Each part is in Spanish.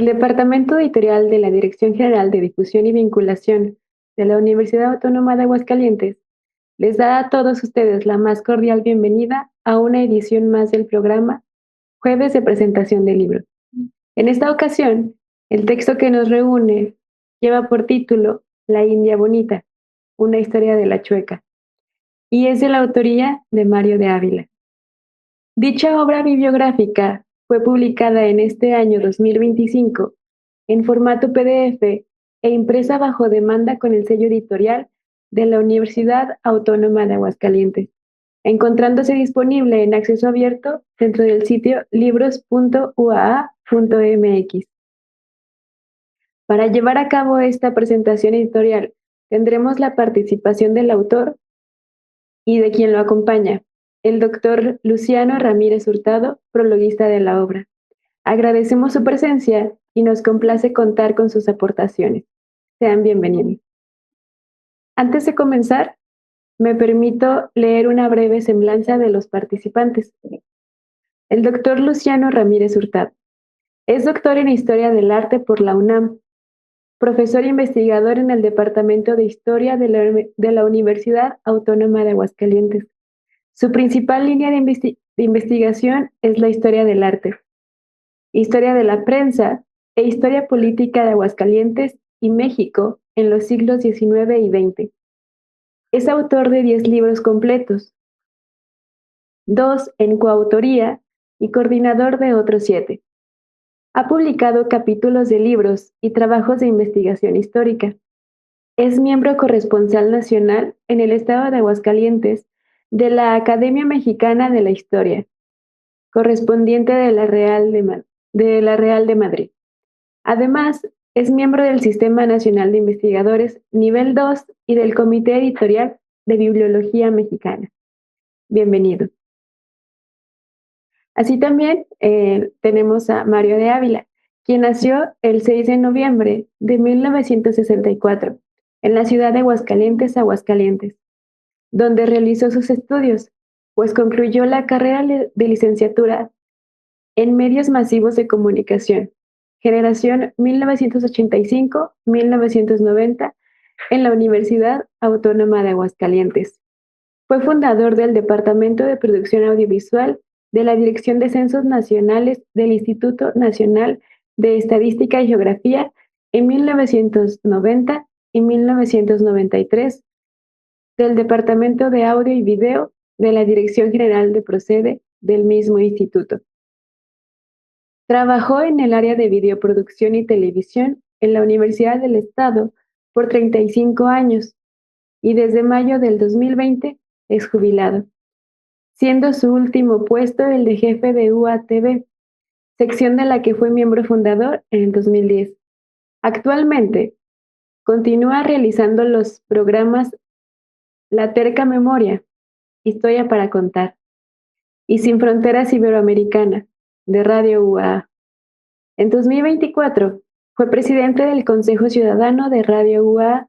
El Departamento Editorial de la Dirección General de Difusión y Vinculación de la Universidad Autónoma de Aguascalientes les da a todos ustedes la más cordial bienvenida a una edición más del programa Jueves de Presentación de Libros. En esta ocasión, el texto que nos reúne lleva por título La India Bonita, una historia de la Chueca, y es de la autoría de Mario de Ávila. Dicha obra bibliográfica fue publicada en este año 2025 en formato PDF e impresa bajo demanda con el sello editorial de la Universidad Autónoma de Aguascalientes, encontrándose disponible en acceso abierto dentro del sitio libros.uaa.mx. Para llevar a cabo esta presentación editorial, tendremos la participación del autor y de quien lo acompaña, el doctor Luciano Ramírez Hurtado, prologuista de la obra. Agradecemos su presencia y nos complace contar con sus aportaciones. Sean bienvenidos. Antes de comenzar, me permito leer una breve semblanza de los participantes. El doctor Luciano Ramírez Hurtado es doctor en Historia del Arte por la UNAM, profesor e investigador en el Departamento de Historia de la Universidad Autónoma de Aguascalientes. Su principal línea de investigación es la historia del arte, historia de la prensa e historia política de Aguascalientes y México en los siglos XIX y XX. Es autor de 10 libros completos, 2 en coautoría y coordinador de otros 7. Ha publicado capítulos de libros y trabajos de investigación histórica. Es miembro corresponsal nacional en el estado de Aguascalientes de la Academia Mexicana de la Historia, correspondiente de la Real de Madrid. Además, es miembro del Sistema Nacional de Investigadores Nivel 2 y del Comité Editorial de Bibliología Mexicana. Bienvenido. Así también tenemos a Mario de Ávila, quien nació el 6 de noviembre de 1964 en la ciudad de Aguascalientes, donde realizó sus estudios, pues concluyó la carrera de licenciatura en Medios Masivos de Comunicación, generación 1985-1990, en la Universidad Autónoma de Aguascalientes. Fue fundador del Departamento de Producción Audiovisual de la Dirección de Censos Nacionales del Instituto Nacional de Estadística y Geografía en 1990 y 1993, del Departamento de Audio y Video de la Dirección General de Procede del mismo instituto. Trabajó en el área de videoproducción y televisión en la Universidad del Estado por 35 años y desde mayo del 2020 es jubilado, siendo su último puesto el de jefe de UATV, sección de la que fue miembro fundador en el 2010. Actualmente, continúa realizando los programas La Terca Memoria, Historia para Contar, y Sin Fronteras Iberoamericana, de Radio UAA. En 2024, fue presidente del Consejo Ciudadano de Radio UAA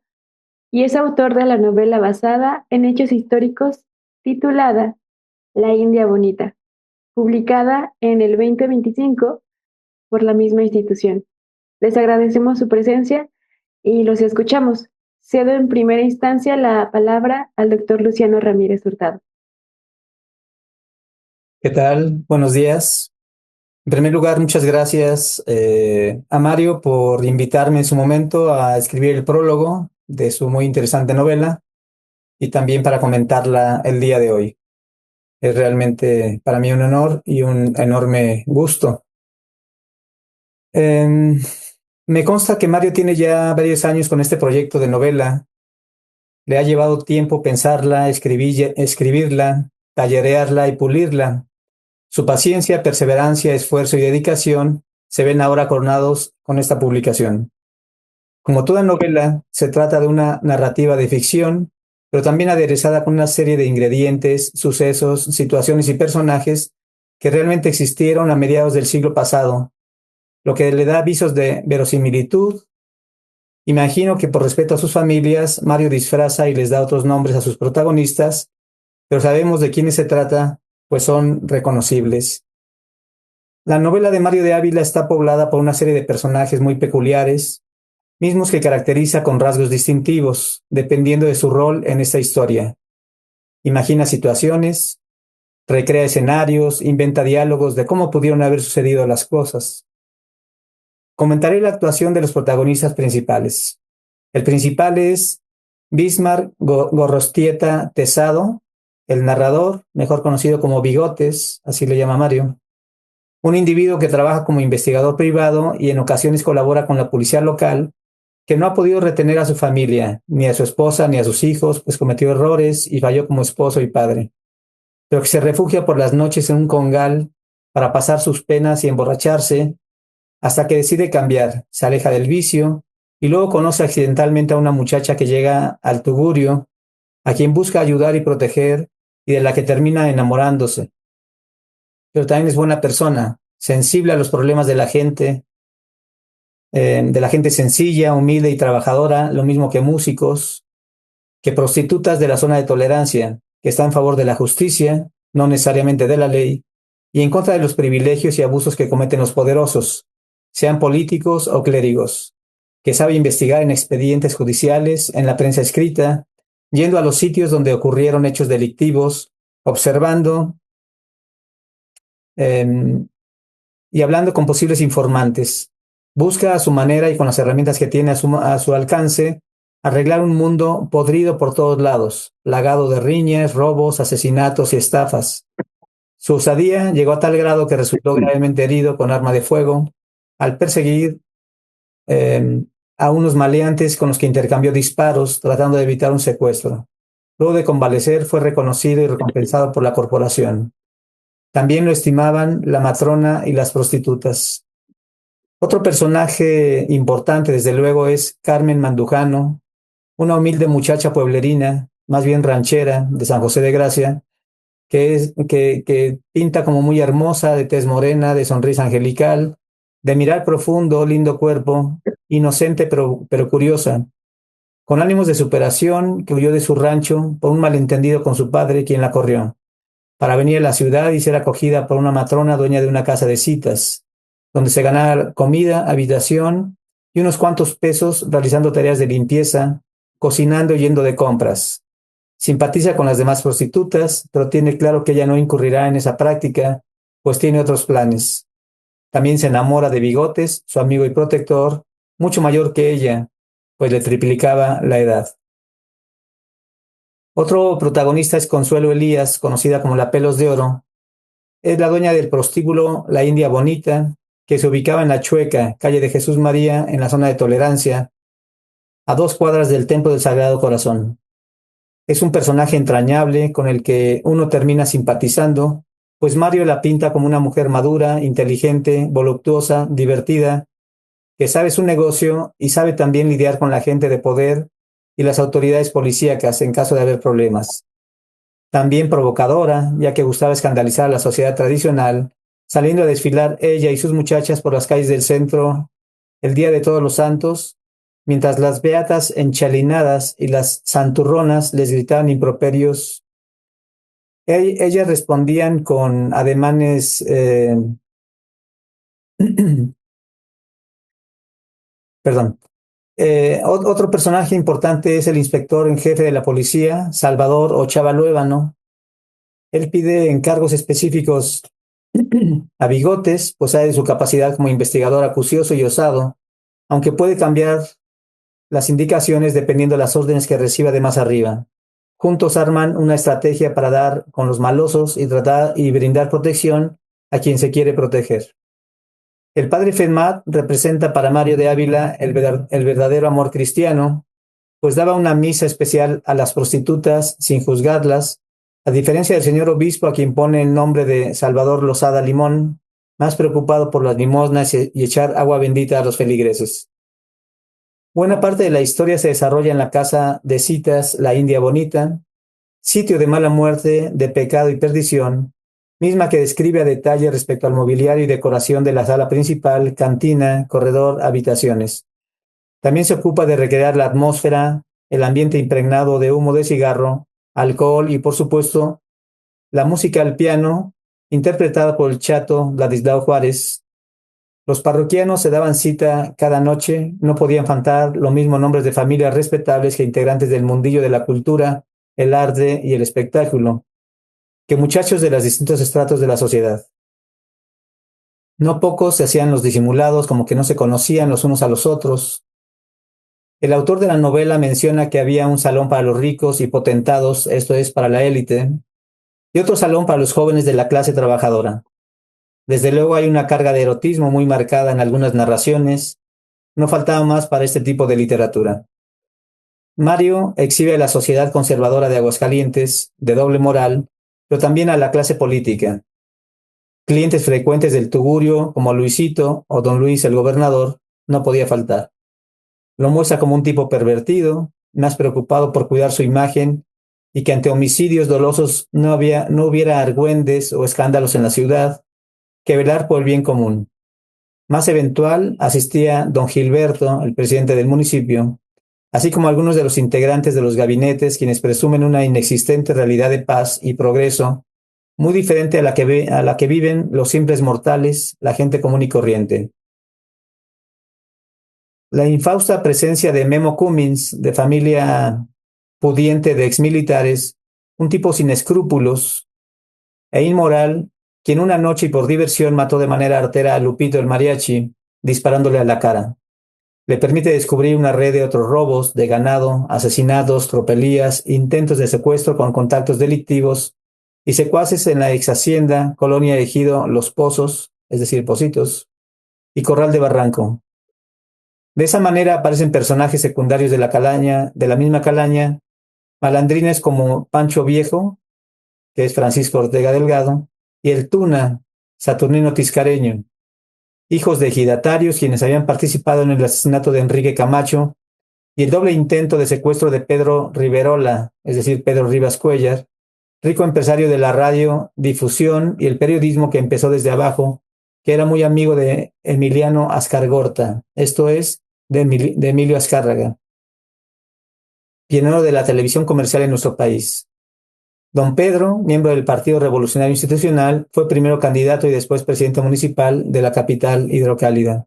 y es autor de la novela basada en hechos históricos titulada La India Bonita, publicada en el 2025 por la misma institución. Les agradecemos su presencia y los escuchamos. Cedo en primera instancia la palabra al doctor Luciano Ramírez Hurtado. ¿Qué tal? Buenos días. En primer lugar, muchas gracias a Mario por invitarme en su momento a escribir el prólogo de su muy interesante novela y también para comentarla el día de hoy. Es realmente para mí un honor y un enorme gusto. Me consta que Mario tiene ya varios años con este proyecto de novela. Le ha llevado tiempo pensarla, escribirla, tallerearla y pulirla. Su paciencia, perseverancia, esfuerzo y dedicación se ven ahora coronados con esta publicación. Como toda novela, se trata de una narrativa de ficción, pero también aderezada con una serie de ingredientes, sucesos, situaciones y personajes que realmente existieron a mediados del siglo pasado, lo que le da visos de verosimilitud. Imagino que por respeto a sus familias, Mario disfraza y les da otros nombres a sus protagonistas, pero sabemos de quiénes se trata, pues son reconocibles. La novela de Mario de Ávila está poblada por una serie de personajes muy peculiares, mismos que caracteriza con rasgos distintivos, dependiendo de su rol en esta historia. Imagina situaciones, recrea escenarios, inventa diálogos de cómo pudieron haber sucedido las cosas. Comentaré la actuación de los protagonistas principales. El principal es Bismarck Gorrostieta Tesado, el narrador, mejor conocido como Bigotes, así le llama Mario, un individuo que trabaja como investigador privado y en ocasiones colabora con la policía local, que no ha podido retener a su familia, ni a su esposa, ni a sus hijos, pues cometió errores y falló como esposo y padre, pero que se refugia por las noches en un congal para pasar sus penas y emborracharse, hasta que decide cambiar, se aleja del vicio y luego conoce accidentalmente a una muchacha que llega al tugurio, a quien busca ayudar y proteger y de la que termina enamorándose. Pero también es buena persona, sensible a los problemas de la gente sencilla, humilde y trabajadora, lo mismo que músicos, que prostitutas de la zona de tolerancia, que está en favor de la justicia, no necesariamente de la ley, y en contra de los privilegios y abusos que cometen los poderosos, sean políticos o clérigos, que sabe investigar en expedientes judiciales, en la prensa escrita, yendo a los sitios donde ocurrieron hechos delictivos, observando eh, y hablando con posibles informantes. Busca a su manera y con las herramientas que tiene a su alcance arreglar un mundo podrido por todos lados, plagado de riñas, robos, asesinatos y estafas. Su osadía llegó a tal grado que resultó gravemente herido con arma de fuego al perseguir eh, a unos maleantes con los que intercambió disparos tratando de evitar un secuestro. Luego de convalecer fue reconocido y recompensado por la corporación. También lo estimaban la matrona y las prostitutas. Otro personaje importante, desde luego, es Carmen Mandujano, una humilde muchacha pueblerina, más bien ranchera, de San José de Gracia, que pinta como muy hermosa, de tez morena, de sonrisa angelical, de mirar profundo, lindo cuerpo, inocente pero curiosa, con ánimos de superación, que huyó de su rancho por un malentendido con su padre, quien la corrió, para venir a la ciudad y ser acogida por una matrona dueña de una casa de citas, donde se ganaba comida, habitación y unos cuantos pesos realizando tareas de limpieza, cocinando y yendo de compras. Simpatiza con las demás prostitutas, pero tiene claro que ella no incurrirá en esa práctica, pues tiene otros planes. También se enamora de Bigotes, su amigo y protector, mucho mayor que ella, pues le triplicaba la edad. Otro protagonista es Consuelo Elías, conocida como la Pelos de Oro. Es la dueña del prostíbulo La India Bonita, que se ubicaba en La Chueca, calle de Jesús María, en la zona de Tolerancia, a 2 cuadras del Templo del Sagrado Corazón. Es un personaje entrañable con el que uno termina simpatizando, pues Mario la pinta como una mujer madura, inteligente, voluptuosa, divertida, que sabe su negocio y sabe también lidiar con la gente de poder y las autoridades policíacas en caso de haber problemas. También provocadora, ya que gustaba escandalizar a la sociedad tradicional, saliendo a desfilar ella y sus muchachas por las calles del centro el Día de Todos los Santos, mientras las beatas enchalinadas y las santurronas les gritaban improperios. Ellas respondían con ademanes perdón. Otro personaje importante es el inspector en jefe de la policía, Salvador Ochava Luébano. Él pide encargos específicos a Bigotes, pues sabe de su capacidad como investigador acucioso y osado, aunque puede cambiar las indicaciones dependiendo de las órdenes que reciba de más arriba. Juntos arman una estrategia para dar con los malosos y tratar y brindar protección a quien se quiere proteger. El padre Fermat representa para Mario de Ávila el verdadero amor cristiano, pues daba una misa especial a las prostitutas sin juzgarlas, a diferencia del señor obispo a quien pone el nombre de Salvador Lozada Limón, más preocupado por las limosnas y echar agua bendita a los feligreses. Buena parte de la historia se desarrolla en la casa de citas La India Bonita, sitio de mala muerte, de pecado y perdición, misma que describe a detalle respecto al mobiliario y decoración de la sala principal, cantina, corredor, habitaciones. También se ocupa de recrear la atmósfera, el ambiente impregnado de humo de cigarro, alcohol y, por supuesto, la música al piano interpretada por el chato Ladislao Juárez. Los parroquianos se daban cita cada noche, no podían faltar lo mismo nombres de familias respetables que integrantes del mundillo de la cultura, el arte y el espectáculo, que muchachos de los distintos estratos de la sociedad. No pocos se hacían los disimulados, como que no se conocían los unos a los otros. El autor de la novela menciona que había un salón para los ricos y potentados, esto es, para la élite, y otro salón para los jóvenes de la clase trabajadora. Desde luego hay una carga de erotismo muy marcada en algunas narraciones. No faltaba más para este tipo de literatura. Mario exhibe a la sociedad conservadora de Aguascalientes, de doble moral, pero también a la clase política. Clientes frecuentes del tugurio, como Luisito o don Luis el gobernador, no podía faltar. Lo muestra como un tipo pervertido, más preocupado por cuidar su imagen y que ante homicidios dolosos no hubiera argüendes o escándalos en la ciudad, que velar por el bien común. Más eventual asistía don Gilberto, el presidente del municipio, así como algunos de los integrantes de los gabinetes, quienes presumen una inexistente realidad de paz y progreso, muy diferente a la que viven los simples mortales, la gente común y corriente. La infausta presencia de Memo Cummins, de familia pudiente de exmilitares, un tipo sin escrúpulos e inmoral, quien una noche y por diversión mató de manera artera a Lupito el mariachi, disparándole a la cara. Le permite descubrir una red de otros robos, de ganado, asesinatos, tropelías, intentos de secuestro con contactos delictivos y secuaces en la ex hacienda, colonia ejido Los Pozos, es decir, Positos, y Corral de Barranco. De esa manera aparecen personajes secundarios de la misma calaña, malandrines como Pancho Viejo, que es Francisco Ortega Delgado, y el Tuna, Saturnino Tiscareño, hijos de ejidatarios quienes habían participado en el asesinato de Enrique Camacho y el doble intento de secuestro de Pedro Riverola, es decir, Pedro Rivas Cuellar, rico empresario de la radio, difusión y el periodismo que empezó desde abajo, que era muy amigo de Emiliano Azcargorta, esto es, de Emilio Azcárraga, pionero de la televisión comercial en nuestro país. Don Pedro, miembro del Partido Revolucionario Institucional, fue primero candidato y después presidente municipal de la capital hidrocálida.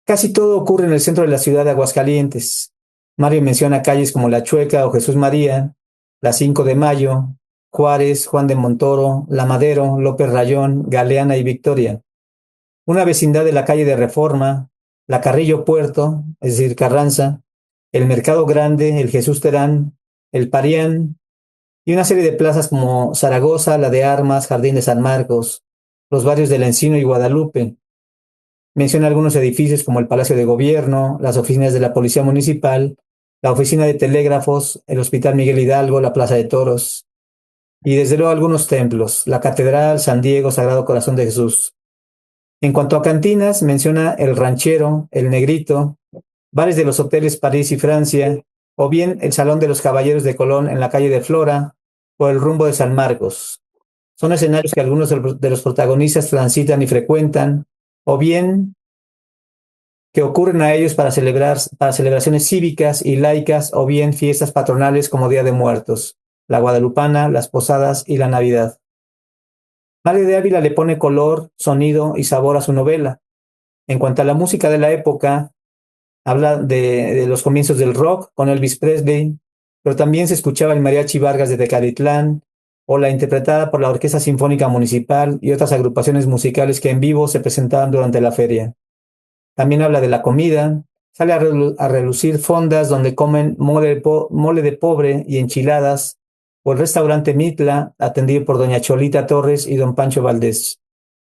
Casi todo ocurre en el centro de la ciudad de Aguascalientes. Mario menciona calles como La Chueca o Jesús María, la 5 de Mayo, Juárez, Juan de Montoro, La Madero, López Rayón, Galeana y Victoria. Una vecindad de la calle de Reforma, la Carrillo Puerto, es decir, Carranza, el Mercado Grande, el Jesús Terán, el Parián, y una serie de plazas como Zaragoza, la de Armas, Jardín de San Marcos, los barrios del Encino y Guadalupe. Menciona algunos edificios como el Palacio de Gobierno, las oficinas de la Policía Municipal, la Oficina de Telégrafos, el Hospital Miguel Hidalgo, la Plaza de Toros, y desde luego algunos templos, la Catedral, San Diego, Sagrado Corazón de Jesús. En cuanto a cantinas, menciona el Ranchero, el Negrito, bares de los hoteles París y Francia, o bien el Salón de los Caballeros de Colón en la calle de Flora, o el Rumbo de San Marcos. Son escenarios que algunos de los protagonistas transitan y frecuentan, o bien que ocurren a ellos para celebraciones cívicas y laicas, o bien fiestas patronales como Día de Muertos, la Guadalupana, las Posadas y la Navidad. Mario de Ávila le pone color, sonido y sabor a su novela. En cuanto a la música de la época, habla de los comienzos del rock con Elvis Presley, pero también se escuchaba el Mariachi Vargas de Tecalitlán o la interpretada por la Orquesta Sinfónica Municipal y otras agrupaciones musicales que en vivo se presentaban durante la feria. También habla de la comida, sale a relucir fondas donde comen mole de pobre y enchiladas, o el restaurante Mitla, atendido por doña Cholita Torres y don Pancho Valdés,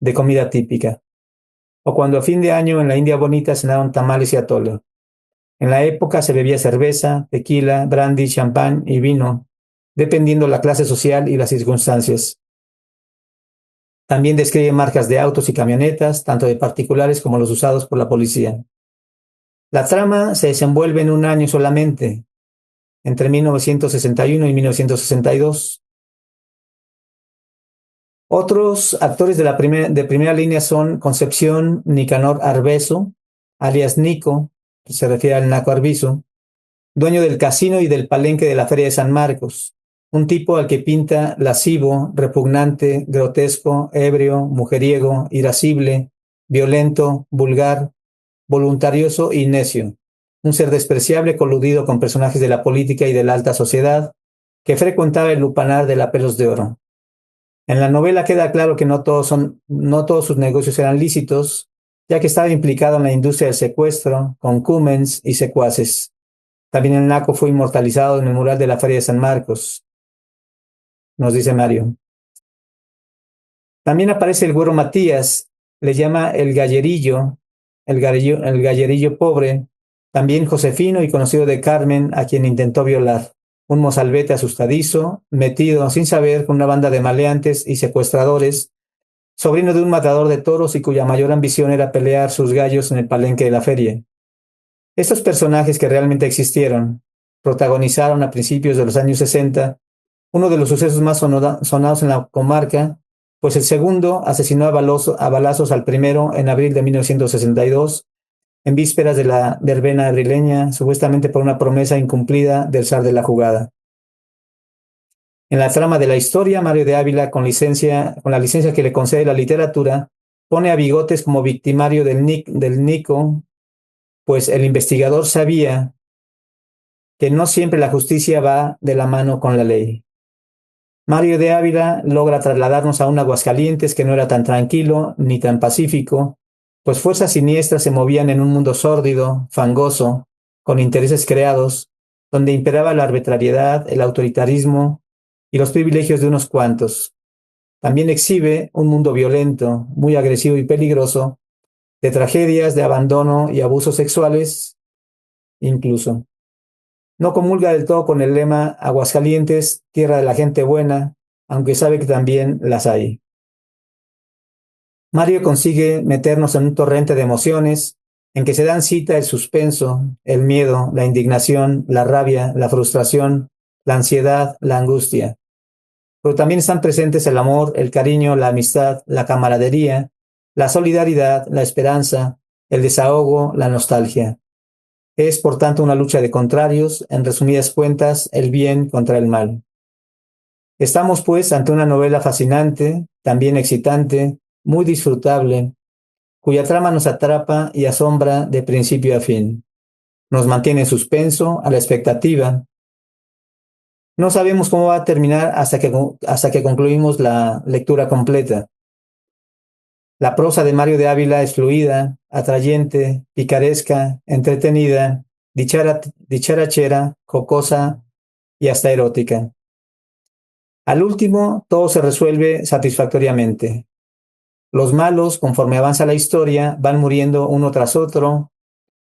de comida típica. O cuando a fin de año en la India Bonita cenaron tamales y atole. En la época se bebía cerveza, tequila, brandy, champán y vino, dependiendo la clase social y las circunstancias. También describe marcas de autos y camionetas, tanto de particulares como los usados por la policía. La trama se desenvuelve en un año solamente, entre 1961 y 1962. Otros actores de primera línea son Concepción Nicanor Arvezo, alias Nico, que se refiere al Naco Arbizu, dueño del casino y del palenque de la Feria de San Marcos, un tipo al que pinta lascivo, repugnante, grotesco, ebrio, mujeriego, irascible, violento, vulgar, voluntarioso y necio. Un ser despreciable coludido con personajes de la política y de la alta sociedad que frecuentaba el lupanar de la Pelos de Oro. En la novela queda claro que no todos sus negocios eran lícitos, ya que estaba implicado en la industria del secuestro, concúmens y secuaces. También el naco fue inmortalizado en el mural de la Feria de San Marcos, nos dice Mario. También aparece el güero Matías, le llama el gallerillo pobre, también Josefino y conocido de Carmen, a quien intentó violar. Un mozalbete asustadizo, metido sin saber con una banda de maleantes y secuestradores, sobrino de un matador de toros y cuya mayor ambición era pelear sus gallos en el palenque de la feria. Estos personajes que realmente existieron protagonizaron a principios de los años 60 uno de los sucesos más sonados en la comarca, pues el segundo asesinó a balazos al primero en abril de 1962, en vísperas de la verbena abrileña, supuestamente por una promesa incumplida del zar de la jugada. En la trama de la historia, Mario de Ávila, con la licencia que le concede la literatura, pone a Bigotes como victimario del Nico, pues el investigador sabía que no siempre la justicia va de la mano con la ley. Mario de Ávila logra trasladarnos a un Aguascalientes que no era tan tranquilo ni tan pacífico, pues fuerzas siniestras se movían en un mundo sórdido, fangoso, con intereses creados, donde imperaba la arbitrariedad, el autoritarismo y los privilegios de unos cuantos. También exhibe un mundo violento, muy agresivo y peligroso, de tragedias, de abandono y abusos sexuales, incluso. No comulga del todo con el lema Aguascalientes, tierra de la gente buena, aunque sabe que también las hay. Mario consigue meternos en un torrente de emociones en que se dan cita el suspenso, el miedo, la indignación, la rabia, la frustración, la ansiedad, la angustia. Pero también están presentes el amor, el cariño, la amistad, la camaradería, la solidaridad, la esperanza, el desahogo, la nostalgia. Es, por tanto, una lucha de contrarios, en resumidas cuentas, el bien contra el mal. Estamos, pues, ante una novela fascinante, también excitante, muy disfrutable, cuya trama nos atrapa y asombra de principio a fin. Nos mantiene en suspenso, a la expectativa. No sabemos cómo va a terminar hasta que concluimos la lectura completa. La prosa de Mario de Ávila es fluida, atrayente, picaresca, entretenida, dicharachera, jocosa y hasta erótica. Al último, todo se resuelve satisfactoriamente. Los malos, conforme avanza la historia, van muriendo uno tras otro,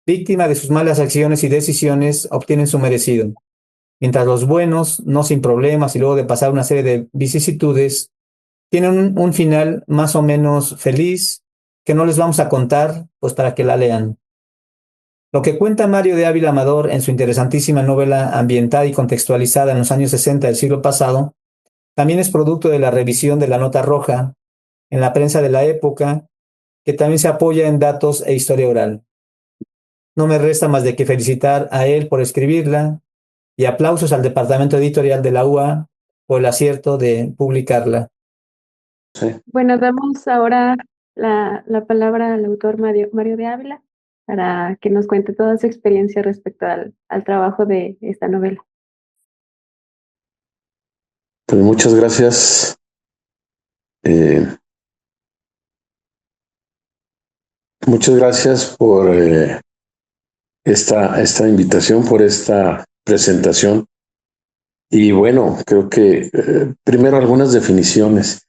víctima de sus malas acciones y decisiones, obtienen su merecido. Mientras los buenos, no sin problemas y luego de pasar una serie de vicisitudes, tienen un final más o menos feliz que no les vamos a contar, pues para que la lean. Lo que cuenta Mario de Ávila Amador en su interesantísima novela ambientada y contextualizada en los años 60 del siglo pasado, también es producto de la revisión de la nota roja en la prensa de la época, que también se apoya en datos e historia oral. No me resta más de que felicitar a él por escribirla y aplausos al departamento editorial de la UA por el acierto de publicarla. Sí. Bueno, damos ahora la palabra al autor Mario de Ávila para que nos cuente toda su experiencia respecto al trabajo de esta novela. Pues muchas gracias. Muchas gracias por esta invitación, por esta presentación. Y bueno, creo que primero algunas definiciones.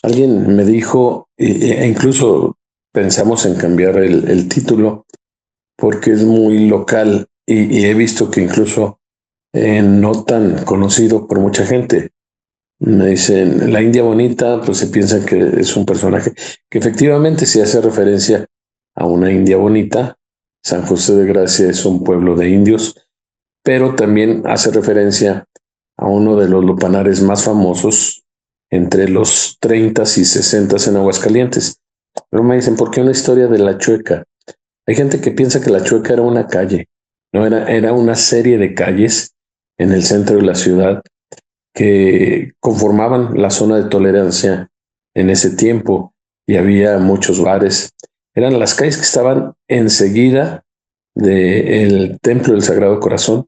Alguien me dijo, e incluso pensamos en cambiar el título, porque es muy local y he visto que incluso no tan conocido por mucha gente. Me dicen, la India Bonita, pues se piensa que es un personaje que efectivamente sí hace referencia a una India bonita. San José de Gracia es un pueblo de indios, pero también hace referencia a uno de los lupanares más famosos entre los 30s y 60s en Aguascalientes. Pero me dicen, ¿por qué una historia de La Chueca? Hay gente que piensa que La Chueca era una calle, no era una serie de calles en el centro de la ciudad que conformaban la zona de tolerancia en ese tiempo, y había muchos bares. Eran las calles que estaban enseguida del Templo del Sagrado Corazón,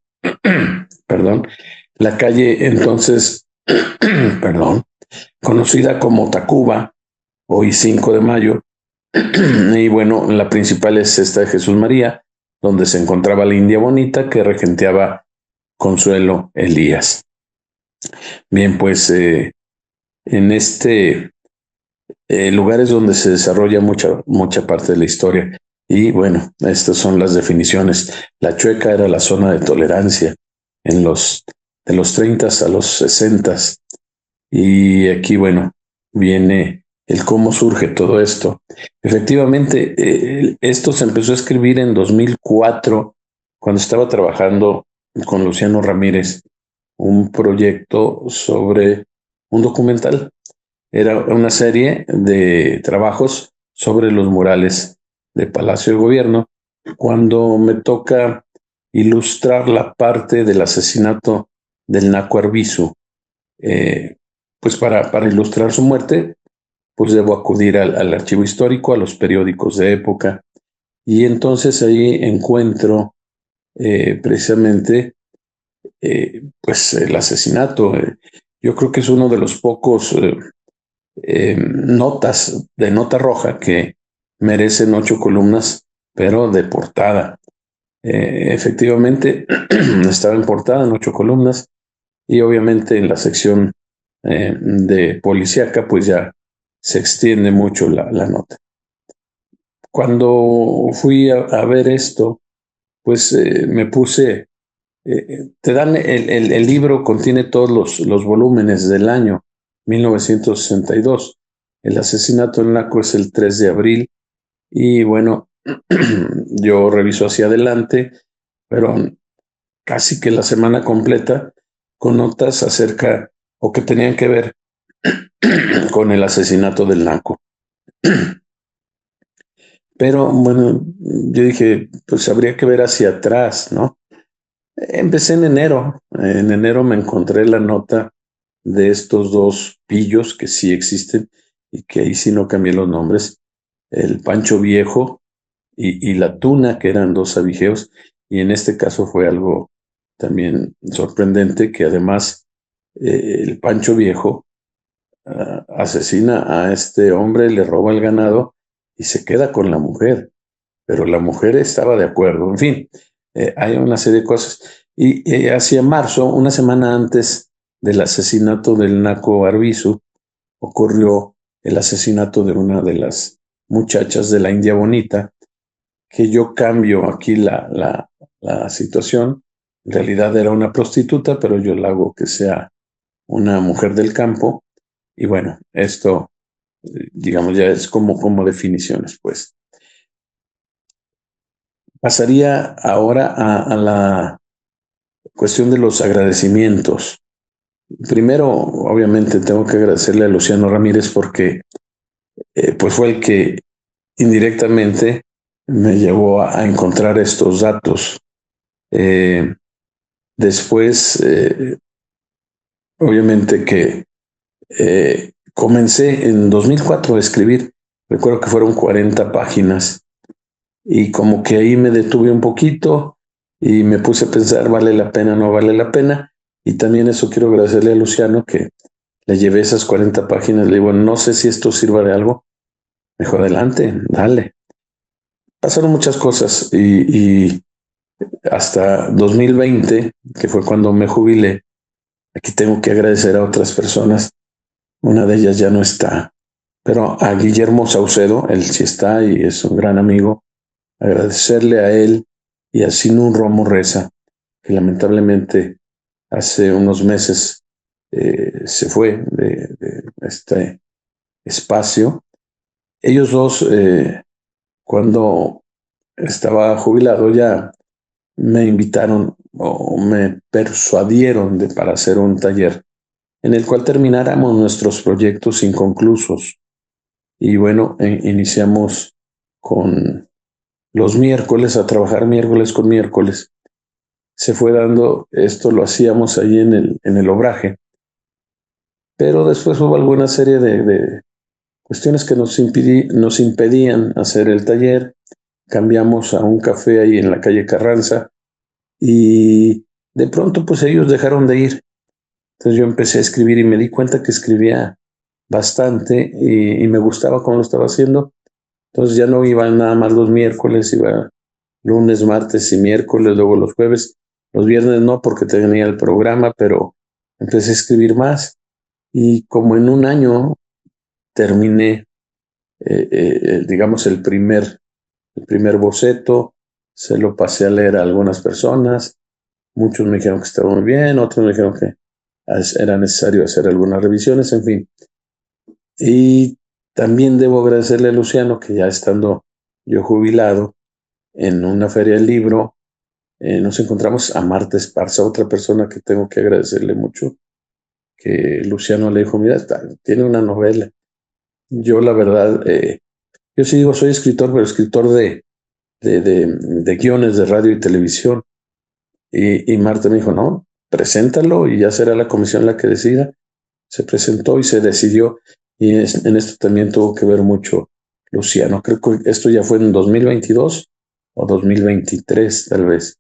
perdón, la calle entonces, perdón, conocida como Tacuba, hoy 5 de mayo, y bueno, la principal es esta de Jesús María, donde se encontraba la India Bonita que regenteaba Consuelo Elías. Bien, pues en este lugar es donde se desarrolla mucha parte de la historia. Y bueno, estas son las definiciones. La Chueca era la zona de tolerancia de los 30 a los 60. Y aquí, bueno, viene el cómo surge todo esto. Efectivamente, esto se empezó a escribir en 2004, cuando estaba trabajando con Luciano Ramírez, un proyecto sobre un documental. Era una serie de trabajos sobre los murales de Palacio de Gobierno, cuando me toca ilustrar la parte del asesinato del Naco Arbizu. Pues para ilustrar su muerte, pues debo acudir al archivo histórico, a los periódicos de época, y entonces ahí encuentro precisamente pues el asesinato. Yo creo que es uno de los pocos notas de nota roja que merecen 8 columnas, pero de portada. Efectivamente, estaba en portada en 8 columnas, y obviamente en la sección de policíaca, pues ya se extiende mucho la nota. Cuando fui a ver esto, pues me puse, te dan el libro, contiene todos los volúmenes del año 1962. El asesinato del Naco es el 3 de abril, y bueno, yo reviso hacia adelante, pero casi que la semana completa con notas acerca o que tenían que ver con el asesinato del Naco. Pero bueno, yo dije, pues habría que ver hacia atrás, ¿no? Empecé en enero. En enero me encontré la nota de estos dos pillos que sí existen y que ahí sí no cambié los nombres, el Pancho Viejo y la Tuna, que eran dos abigeos, y en este caso fue algo también sorprendente, que además el Pancho Viejo asesina a este hombre, le roba el ganado y se queda con la mujer, pero la mujer estaba de acuerdo. En fin, hay una serie de cosas. Y hacia marzo, una semana antes del asesinato del Naco Arbizu, ocurrió el asesinato de una de las muchachas de la India Bonita, que yo cambio aquí la situación. En realidad era una prostituta, pero yo la hago que sea una mujer del campo. Y bueno, esto, digamos, ya es como definiciones, pues. Pasaría ahora a la cuestión de los agradecimientos. Primero, obviamente, tengo que agradecerle a Luciano Ramírez porque pues fue el que indirectamente me llevó a encontrar estos datos. Después, obviamente que comencé en 2004 a escribir. Recuerdo que fueron 40 páginas y como que ahí me detuve un poquito y me puse a pensar, ¿vale la pena, no vale la pena? Y también eso quiero agradecerle a Luciano, que le llevé esas 40 páginas. Le digo, no sé si esto sirva de algo. Me dijo, adelante, dale. Pasaron muchas cosas y hasta 2020, que fue cuando me jubilé, aquí tengo que agradecer a otras personas. Una de ellas ya no está, pero a Guillermo Saucedo, él sí está y es un gran amigo. Agradecerle a él y a Sinú Romo Reza, que lamentablemente hace unos meses se fue de este espacio. Ellos dos, cuando estaba jubilado, ya me invitaron o me persuadieron para hacer un taller en el cual termináramos nuestros proyectos inconclusos. Y bueno, iniciamos con los miércoles, a trabajar miércoles con miércoles. Se fue dando, esto lo hacíamos ahí en el obraje, pero después hubo alguna serie de cuestiones que nos impedían hacer el taller. Cambiamos a un café ahí en la calle Carranza y de pronto pues ellos dejaron de ir. Entonces yo empecé a escribir y me di cuenta que escribía bastante y me gustaba cómo lo estaba haciendo. Entonces ya no iba nada más los miércoles, iba lunes, martes y miércoles, luego los jueves. Los viernes no, porque tenía el programa, pero empecé a escribir más y como en un año terminé, digamos, el primer boceto, se lo pasé a leer a algunas personas. Muchos me dijeron que estaba muy bien, otros me dijeron que era necesario hacer algunas revisiones, en fin. Y también debo agradecerle a Luciano que ya estando yo jubilado en una feria del libro, nos encontramos a Marta Esparza, otra persona que tengo que agradecerle mucho, que Luciano le dijo, mira, tiene una novela. Yo la verdad, yo sí digo, soy escritor, pero escritor de guiones de radio y televisión. Y Marta me dijo, no, preséntalo y ya será la comisión la que decida. Se presentó y se decidió. Y en esto también tuvo que ver mucho Luciano. Creo que esto ya fue en 2022 o 2023, tal vez.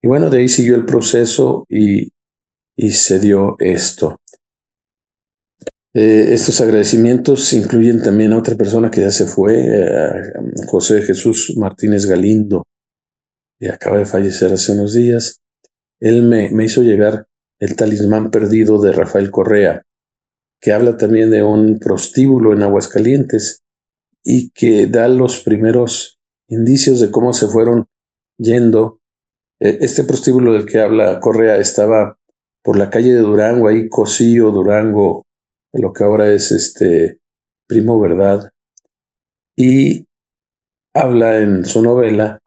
Y bueno, de ahí siguió el proceso y se dio esto. Estos agradecimientos incluyen también a otra persona que ya se fue, José Jesús Martínez Galindo, que acaba de fallecer hace unos días. Él me hizo llegar El talismán perdido de Rafael Correa, que habla también de un prostíbulo en Aguascalientes y que da los primeros indicios de cómo se fueron yendo. Este prostíbulo del que habla Correa estaba por la calle de Durango, ahí Cosío, Durango, lo que ahora es Primo Verdad, y habla en su novela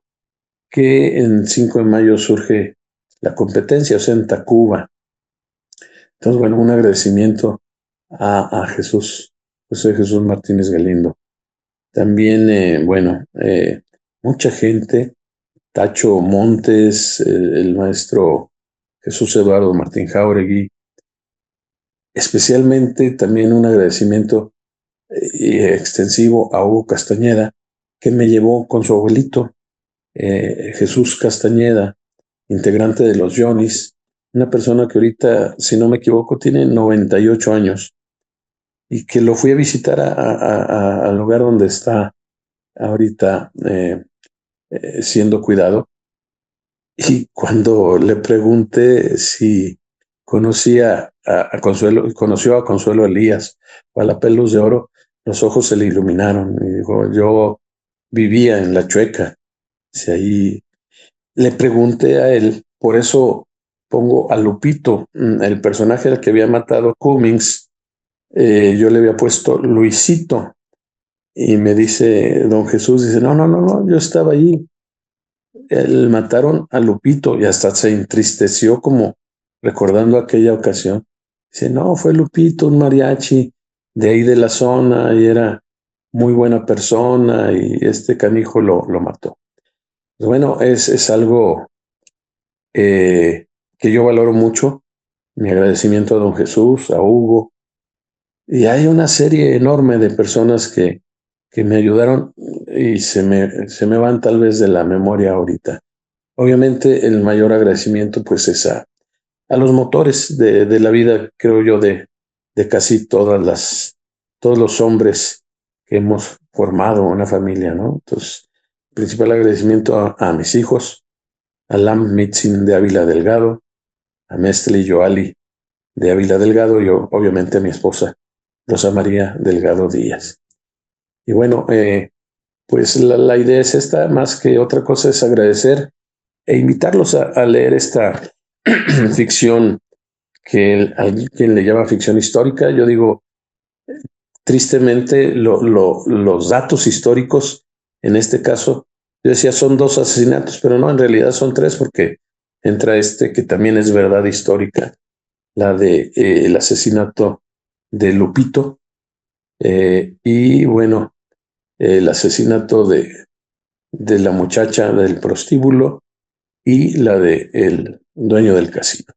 que en 5 de mayo surge la competencia, o sea, en Tacuba. Entonces, bueno, un agradecimiento a Jesús, José Jesús Martínez Galindo. También, mucha gente, Tacho Montes, el maestro Jesús Eduardo Martín Jáuregui, especialmente también un agradecimiento extensivo a Hugo Castañeda, que me llevó con su abuelito, Jesús Castañeda, integrante de los Johnnies, una persona que ahorita, si no me equivoco, tiene 98 años y que lo fui a visitar al lugar donde está ahorita siendo cuidado. Y cuando le pregunté si conocía conoció a Consuelo Elías o a la Pelos de Oro, los ojos se le iluminaron y dijo, yo vivía en La Chueca. Si ahí le pregunté a él, por eso pongo a Lupito, el personaje al que había matado Cummings, yo le había puesto Luisito. Y me dice don Jesús, dice, no, yo estaba ahí. Mataron a Lupito y hasta se entristeció como recordando aquella ocasión. Dice, no, fue Lupito, un mariachi de ahí de la zona y era muy buena persona y este canijo lo mató. Pues bueno, es algo que yo valoro mucho. Mi agradecimiento a don Jesús, a Hugo. Y hay una serie enorme de personas que me ayudaron y se me van tal vez de la memoria ahorita. Obviamente el mayor agradecimiento pues es a los motores de la vida, creo yo, de casi todos los hombres que hemos formado una familia, ¿no? Entonces, principal agradecimiento a mis hijos, a Lam Mitzin de Ávila Delgado, a Mestle Joali de Ávila Delgado y obviamente a mi esposa, Rosa María Delgado Díaz. Y bueno, pues la idea es esta, más que otra cosa es agradecer e invitarlos a leer esta ficción que alguien le llama ficción histórica. Yo digo, tristemente, los datos históricos, en este caso, yo decía son 2 asesinatos, pero no, en realidad son 3 porque entra que también es verdad histórica, la de el asesinato de Lupito y bueno, el asesinato de la muchacha del prostíbulo y la de el dueño del casino.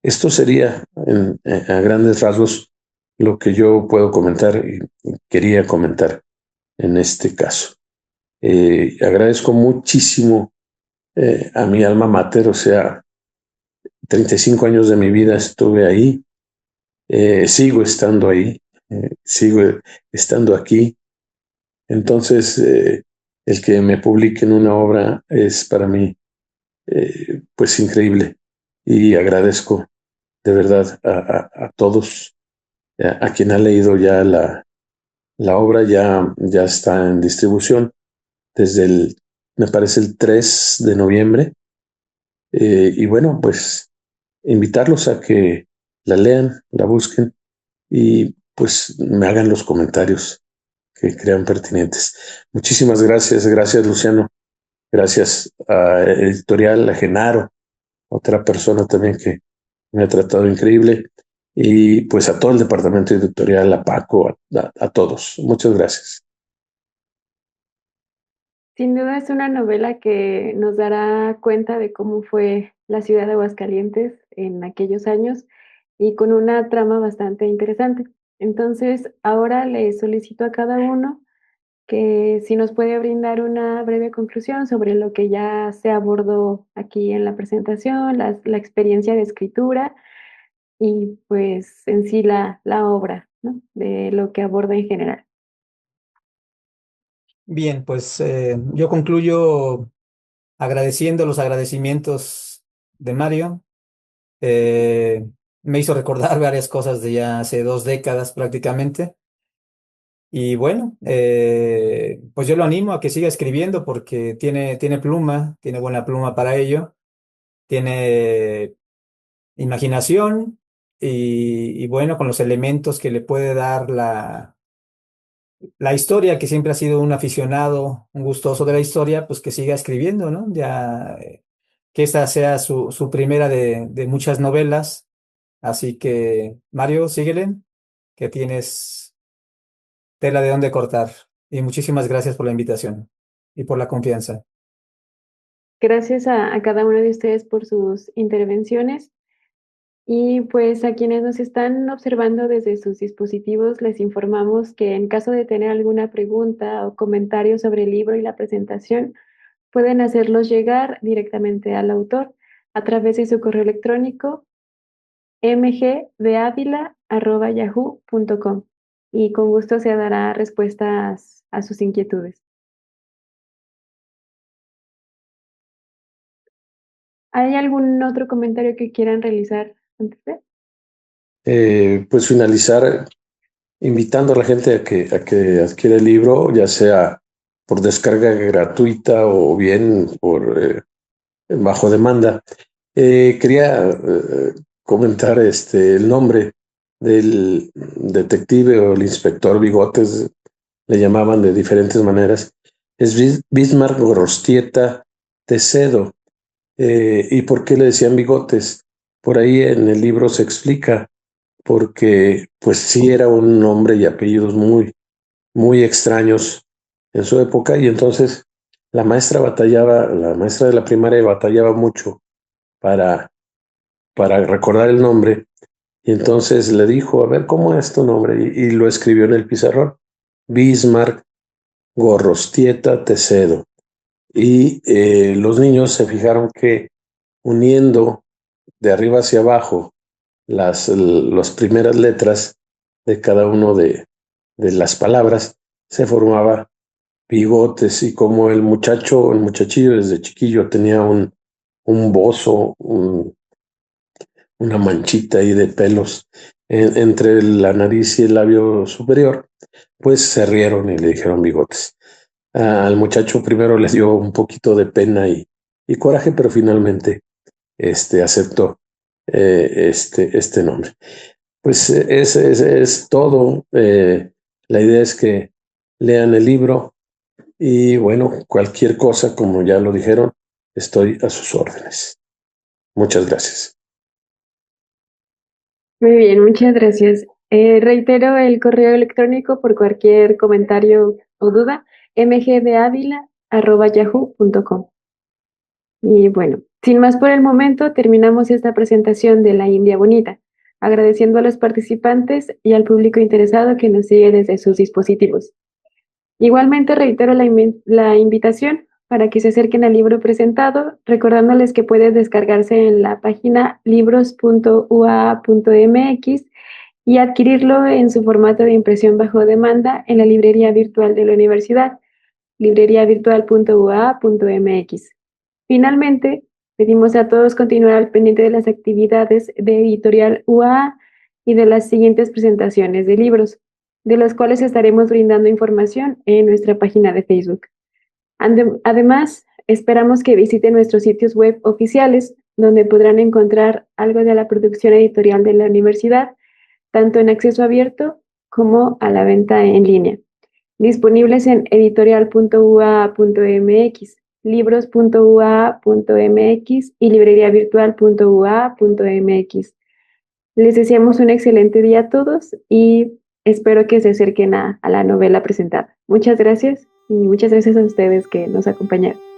Esto sería a grandes rasgos lo que yo puedo comentar y quería comentar en este caso. Agradezco muchísimo a mi alma mater, o sea, 35 años de mi vida estuve ahí, sigo estando ahí, sigo estando aquí. Entonces, el que me publiquen una obra es para mí, pues, increíble. Y agradezco de verdad a todos, a quien ha leído ya la obra, ya está en distribución desde me parece, el 3 de noviembre. Y bueno, pues invitarlos a que la lean, la busquen y pues me hagan los comentarios que crean pertinentes. Muchísimas gracias, gracias Luciano, gracias a Editorial, a Genaro, otra persona también que me ha tratado increíble, y pues a todo el departamento editorial, a Paco, a todos. Muchas gracias. Sin duda es una novela que nos dará cuenta de cómo fue la ciudad de Aguascalientes en aquellos años y con una trama bastante interesante. Entonces, ahora le solicito a cada uno que si nos puede brindar una breve conclusión sobre lo que ya se abordó aquí en la presentación, la experiencia de escritura y pues en sí la obra, ¿no? De lo que aborda en general. Bien, pues yo concluyo agradeciendo los agradecimientos de Mario. Eh, Me hizo recordar varias cosas de ya hace 2 décadas prácticamente. Y bueno, pues yo lo animo a que siga escribiendo porque tiene pluma, tiene buena pluma para ello, tiene imaginación y bueno, con los elementos que le puede dar la historia, que siempre ha sido un aficionado, un gustoso de la historia, pues que siga escribiendo, ¿no? Ya que esta sea su primera de muchas novelas. Así que, Mario, síguele, que tienes tela de dónde cortar. Y muchísimas gracias por la invitación y por la confianza. Gracias a cada uno de ustedes por sus intervenciones. Y pues a quienes nos están observando desde sus dispositivos, les informamos que en caso de tener alguna pregunta o comentario sobre el libro y la presentación, pueden hacerlos llegar directamente al autor a través de su correo electrónico mgdeavila@yahoo.com y con gusto se dará respuestas a sus inquietudes. ¿Hay algún otro comentario que quieran realizar antes de? Pues finalizar invitando a la gente a que adquiera el libro, ya sea por descarga gratuita o bien por bajo demanda. Quería comentar el nombre del detective o el inspector Bigotes, le llamaban de diferentes maneras. Es Bismarck Gorostieta Tecedo. ¿Y por qué le decían Bigotes? Por ahí en el libro se explica, porque pues sí era un nombre y apellidos muy, muy extraños en su época, y entonces la maestra de la primaria batallaba mucho para, para recordar el nombre, y entonces le dijo, a ver, ¿cómo es tu nombre? Y lo escribió en el pizarrón, Bismarck Gorrostieta Tecedo. Y los niños se fijaron que uniendo de arriba hacia abajo las primeras letras de cada uno de las palabras, se formaba Bigotes, y como el muchachillo desde chiquillo tenía un bozo, una manchita ahí de pelos entre la nariz y el labio superior, pues se rieron y le dijeron Bigotes. Al muchacho primero le dio un poquito de pena y coraje, pero finalmente aceptó este nombre. Pues es todo. La idea es que lean el libro y bueno, cualquier cosa, como ya lo dijeron, estoy a sus órdenes. Muchas gracias. Muy bien, muchas gracias. Reitero el correo electrónico por cualquier comentario o duda, mgdeavila@yahoo.com. Y bueno, sin más por el momento, terminamos esta presentación de La India Bonita. agradeciendo a los participantes y al público interesado que nos sigue desde sus dispositivos. Igualmente reitero la invitación para que se acerquen al libro presentado, recordándoles que puede descargarse en la página libros.uaa.mx y adquirirlo en su formato de impresión bajo demanda en la librería virtual de la universidad, libreriavirtual.uaa.mx. Finalmente, pedimos a todos continuar al pendiente de las actividades de Editorial UAA y de las siguientes presentaciones de libros, de los cuales estaremos brindando información en nuestra página de Facebook. Además, esperamos que visiten nuestros sitios web oficiales, donde podrán encontrar algo de la producción editorial de la universidad, tanto en acceso abierto como a la venta en línea, disponibles en editorial.uaa.mx, libros.uaa.mx y libreriavirtual.uaa.mx. Les deseamos un excelente día a todos y espero que se acerquen a la novela presentada. Muchas gracias y muchas gracias a ustedes que nos acompañaron.